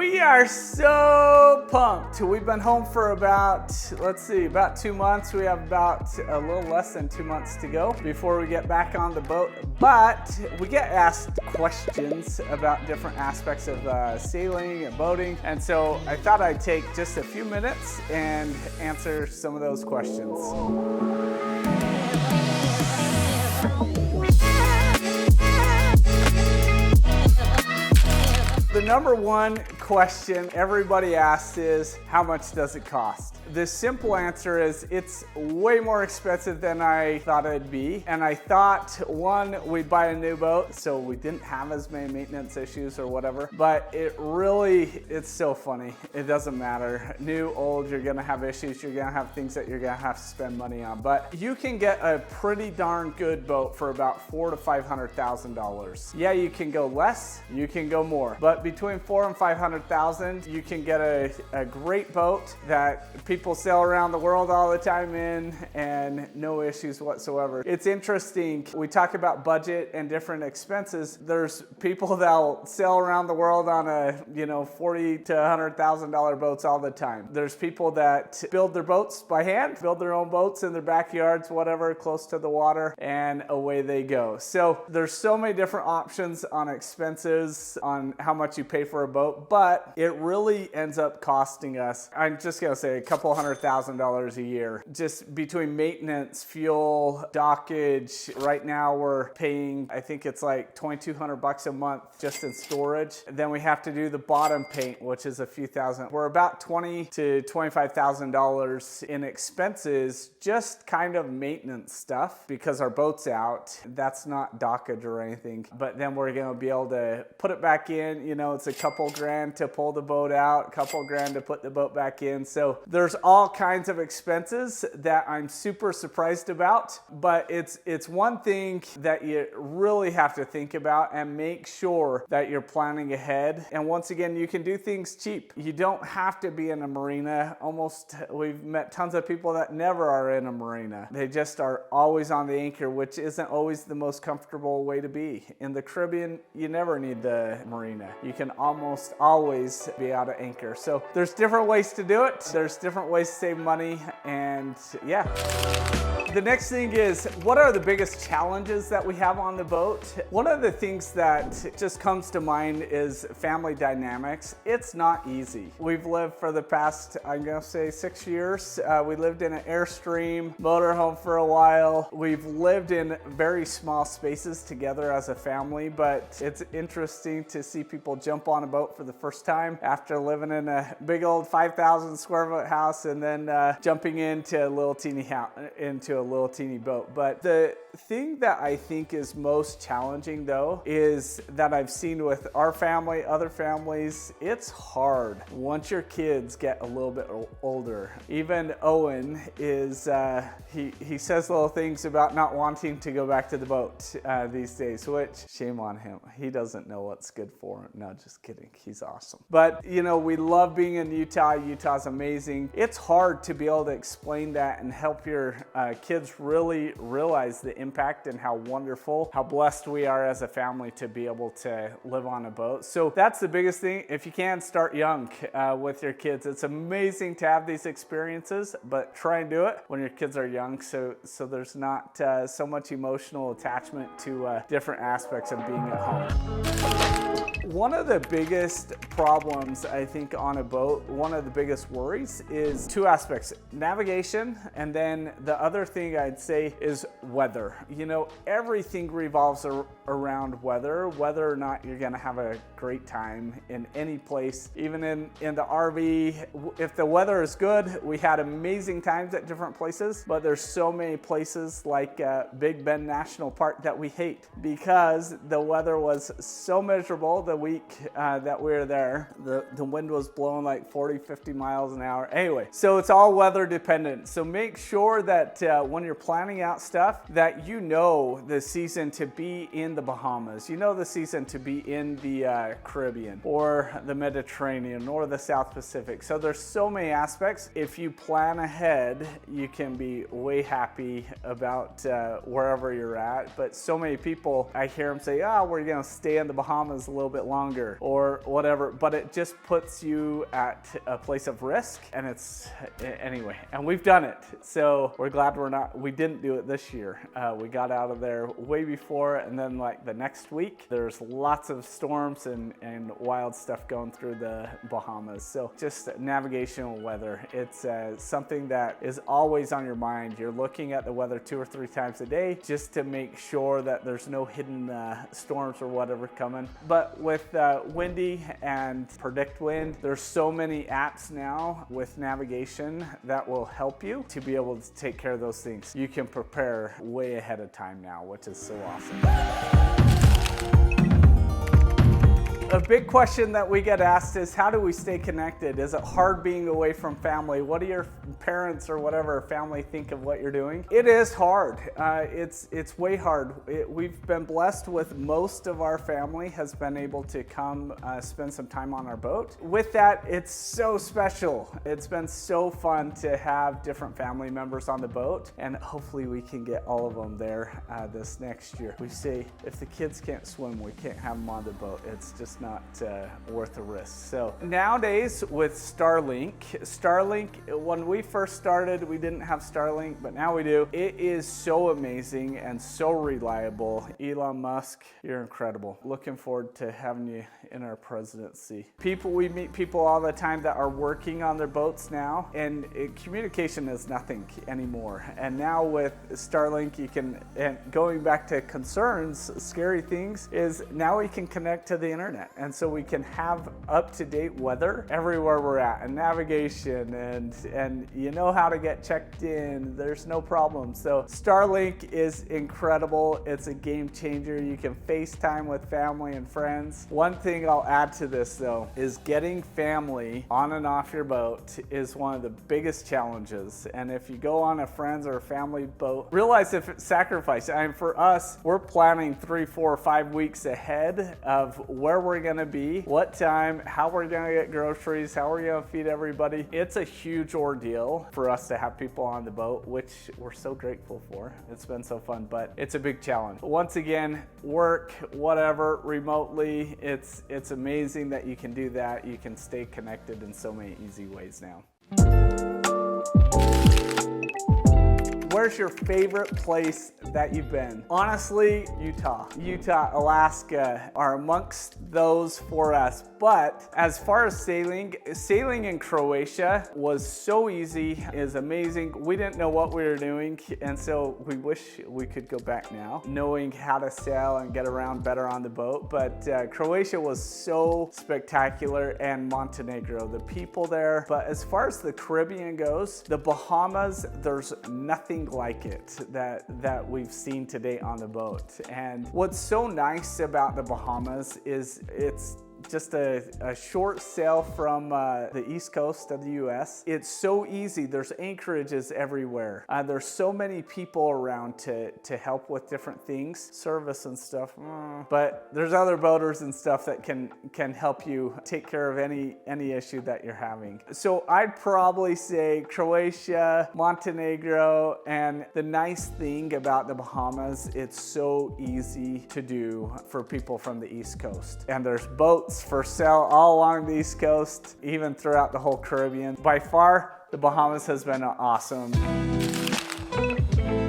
We are so pumped. We've been home for about 2 months. We have about a little less than 2 months to go before we get back on the boat. But we get asked questions about different aspects of sailing and boating. And so I thought I'd take just a few minutes and answer some of those questions. The number one question everybody asks is, how much does it cost? The simple answer is it's way more expensive than I thought it'd be. And I thought, one, we'd buy a new boat so we didn't have as many maintenance issues or whatever. But it's so funny. It doesn't matter. New, old, you're gonna have issues. You're gonna have things that you're gonna have to spend money on. But you can get a pretty darn good boat for about $400,000 to $500,000. Yeah, you can go less, you can go more. But between $400,000 and $500,000, you can get a great boat that people sail around the world all the time in and no issues whatsoever. It's interesting. We talk about budget and different expenses. There's people that'll sail around the world on $40,000 to $100,000 boats all the time. There's people that build their boats by hand, build their own boats in their backyards, whatever, close to the water, and away they go. So there's so many different options on expenses, on how much you pay for a boat, but it really ends up costing us, I'm just gonna say, a couple $100,000 a year. Just between maintenance, fuel, dockage. Right now we're paying, I think it's like $2,200 a month just in storage. Then we have to do the bottom paint, which is a few thousand. We're about $20,000 to $25,000 in expenses, just kind of maintenance stuff because our boat's out. That's not dockage or anything, but then we're gonna be able to put it back in. It's a couple grand to pull the boat out, a couple grand to put the boat back in. So there's all kinds of expenses that I'm super surprised about, but it's one thing that you really have to think about and make sure that you're planning ahead. And once again, you can do things cheap. You don't have to be in a marina. We've met tons of people that never are in a marina. They just are always on the anchor, which isn't always the most comfortable way to be. In the Caribbean, you never need the marina. You can almost always be out of anchor. So there's different ways to do it. There's different ways to save money, and yeah. The next thing is, what are the biggest challenges that we have on the boat? One of the things that just comes to mind is family dynamics. It's not easy. We've lived for the past, I'm gonna say 6 years. We lived in an Airstream motorhome for a while. We've lived in very small spaces together as a family, but it's interesting to see people jump on a boat for the first time after living in a big old 5,000 square foot house and then jumping into a little teeny boat. But the thing that I think is most challenging though is that I've seen with our family, other families, it's hard once your kids get a little bit older. Even Owen is, he says little things about not wanting to go back to the boat these days, which shame on him. He doesn't know what's good for him. No, just kidding. He's awesome. But we love being in Utah. Utah's amazing. It's hard to be able to explain that and help your kids really realize the impact and how wonderful, how blessed we are as a family to be able to live on a boat. So that's the biggest thing. If you can, start young with your kids. It's amazing to have these experiences, but try and do it when your kids are young so there's not so much emotional attachment to different aspects of being at home. One of the biggest problems, I think, on a boat, one of the biggest worries is two aspects: navigation, and then the other thing I'd say is weather. Everything revolves around weather, whether or not you're gonna have a great time in any place. Even in the RV, if the weather is good, we had amazing times at different places, but there's so many places like Big Bend National Park that we hate because the weather was so miserable the week that we were there. The wind was blowing like 40, 50 miles an hour. Anyway, so it's all weather dependent. So make sure that when you're planning out stuff, that the season to be in the Bahamas, the season to be in the Caribbean or the Mediterranean or the South Pacific. So there's so many aspects. If you plan ahead, you can be way happy about wherever you're at. But so many people, I hear them say, we're gonna stay in the Bahamas a little bit it longer or whatever, but it just puts you at a place of risk. And it's, anyway, and we've done it. So we're glad we didn't do it this year. We got out of there way before, and then like the next week, there's lots of storms and wild stuff going through the Bahamas. So just navigational weather. It's something that is always on your mind. You're looking at the weather 2 or 3 times a day just to make sure that there's no hidden storms or whatever coming. But with Windy and Predict Wind, there's so many apps now with navigation that will help you to be able to take care of those things. You can prepare way ahead of time now, which is so awesome. A big question that we get asked is, how do we stay connected? Is it hard being away from family? What do your parents or whatever family think of what you're doing? It is hard. It's way hard. We've been blessed with most of our family has been able to come spend some time on our boat. With that, it's so special. It's been so fun to have different family members on the boat, and hopefully we can get all of them there this next year. We say if the kids can't swim, we can't have them on the boat. It's just not worth the risk. So nowadays with Starlink, when we first started, we didn't have Starlink, but now we do. It is so amazing and so reliable. Elon Musk, you're incredible. Looking forward to having you in our presidency. We meet people all the time that are working on their boats now, and communication is nothing anymore. And now with Starlink, you can, and going back to concerns, scary things, is now we can connect to the internet. And so we can have up-to-date weather everywhere we're at, and navigation, and you know how to get checked in. There's no problem. So Starlink is incredible. It's a game changer. You can FaceTime with family and friends. One thing I'll add to this though is getting family on and off your boat is one of the biggest challenges. And if you go on a friend's or a family boat, realize if it's sacrifice. I mean, for us, we're planning 3, 4, 5 weeks ahead of where we're going to be, what time, how we're going to get groceries, how we're going to feed everybody. It's a huge ordeal for us to have people on the boat, which we're so grateful for. It's been so fun, but it's a big challenge. Once again, work, whatever, remotely, it's amazing that you can do that. You can stay connected in so many easy ways now. Where's your favorite place that you've been? Honestly, Utah, Alaska are amongst those for us. But as far as sailing in Croatia was so easy, is amazing. We didn't know what we were doing, and so we wish we could go back now, knowing how to sail and get around better on the boat. But Croatia was so spectacular, and Montenegro, the people there. But as far as the Caribbean goes, the Bahamas, there's nothing like it that we've seen today on the boat. And what's so nice about the Bahamas is it's just a short sail from the east coast of the US. It's so easy. There's anchorages everywhere. There's so many people around to help with different things, service and stuff. But there's other boaters and stuff that can help you take care of any issue that you're having. So I'd probably say Croatia, Montenegro, and the nice thing about the Bahamas, it's so easy to do for people from the East Coast. And there's boats for sale all along the East Coast, even throughout the whole Caribbean. By far, the Bahamas has been awesome.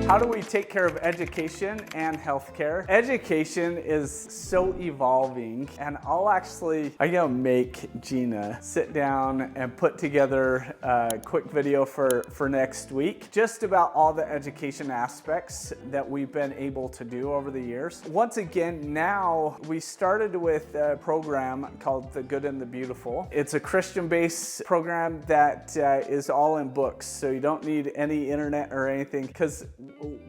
How do we take care of education and healthcare? Education is so evolving, and I'm gonna make Gina sit down and put together a quick video for next week, just about all the education aspects that we've been able to do over the years. Once again, now we started with a program called The Good and the Beautiful. It's a Christian-based program that is all in books, so you don't need any internet or anything, because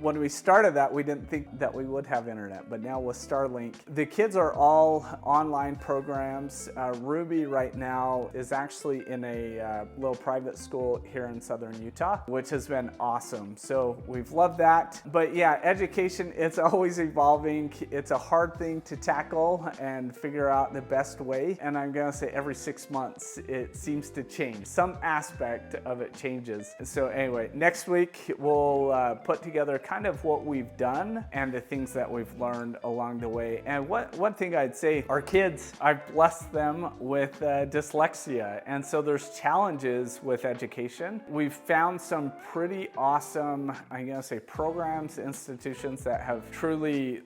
when we started that, we didn't think that we would have internet, but now with Starlink, the kids are all online programs. Ruby right now is actually in a little private school here in southern Utah, which has been awesome. So we've loved that. But yeah, education, it's always evolving. It's a hard thing to tackle and figure out the best way. And I'm gonna say every 6 months, it seems to change. Some aspect of it changes. So anyway, next week we'll put together together kind of what we've done and the things that we've learned along the way. And one thing I'd say, our kids, I've blessed them with dyslexia, and so there's challenges with education. We've found some pretty awesome, I'm gonna say, programs, institutions that have truly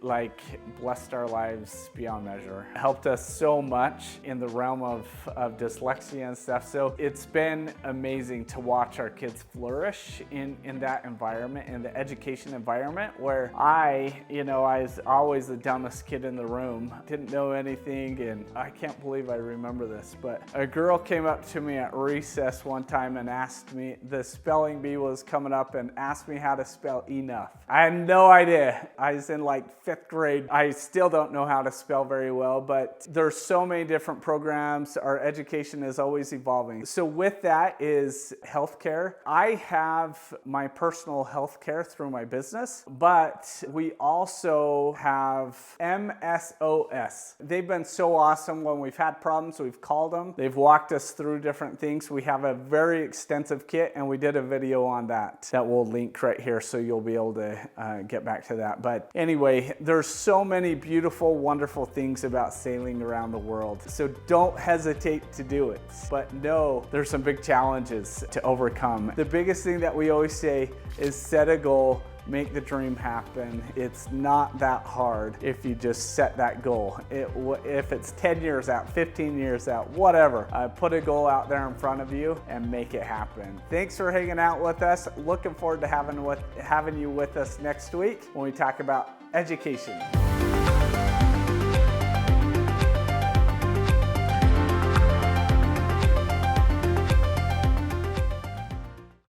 blessed our lives beyond measure. Helped us so much in the realm of dyslexia and stuff. So it's been amazing to watch our kids flourish in that environment, in the education environment, where I was always the dumbest kid in the room, didn't know anything. And I can't believe I remember this, but a girl came up to me at recess one time and asked me, the spelling bee was coming up, and asked me how to spell enough. I had no idea. I was in 5th grade. I still don't know how to spell very well, but there's so many different programs. Our education is always evolving. So with that is healthcare. I have my personal healthcare through my business, but we also have MSOS. They've been so awesome. When we've had problems, we've called them. They've walked us through different things. We have a very extensive kit, and we did a video on that we'll link right here, so you'll be able to get back to that. But anyway, there's so many beautiful, wonderful things about sailing around the world. So don't hesitate to do it. But no, there's some big challenges to overcome. The biggest thing that we always say is set a goal, make the dream happen. It's not that hard if you just set that goal. If it's 10 years out, 15 years out, whatever, put a goal out there in front of you and make it happen. Thanks for hanging out with us. Looking forward to having you with us next week when we talk about education.